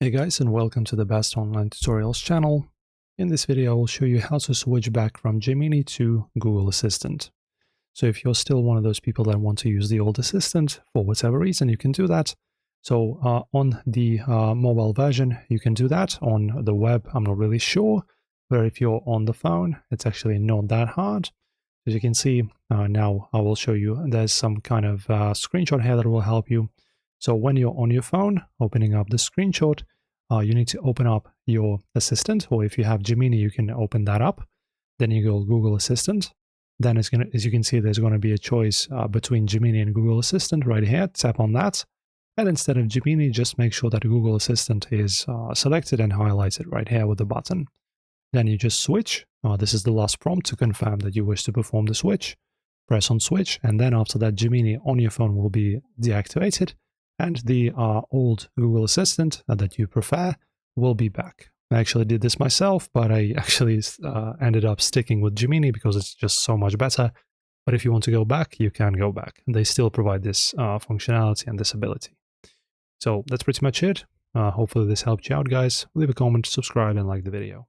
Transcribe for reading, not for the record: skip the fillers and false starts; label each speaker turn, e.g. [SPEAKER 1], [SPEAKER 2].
[SPEAKER 1] Hey guys, and welcome to the Best Online Tutorials channel. In this video, I will show you how to switch back from Gemini to Google Assistant. So if you're still one of those people that want to use the old Assistant for whatever reason, you can do that. So on the mobile version, you can do that. On the web, I'm not really sure, but if you're on the phone, it's actually not that hard. As you can see, now I will show you, there's some kind of screenshot here that will help you. So when you're on your phone, opening up the screenshot, you need to open up your Assistant, or if you have Gemini, you can open that up. Then you go Google Assistant. Then it's gonna, as you can see, there's going to be a choice between Gemini and Google Assistant right here. Tap on that. And instead of Gemini, just make sure that Google Assistant is selected and highlighted right here with the button. Then you just switch. This is the last prompt to confirm that you wish to perform the switch. Press on switch, and then after that, Gemini on your phone will be deactivated, and the old Google Assistant that you prefer will be back. I actually did this myself, but I actually ended up sticking with Gemini because it's just so much better. But if you want to go back, you can go back. They still provide this functionality and this ability. So that's pretty much it. Hopefully this helped you out, guys. Leave a comment, subscribe, and like the video.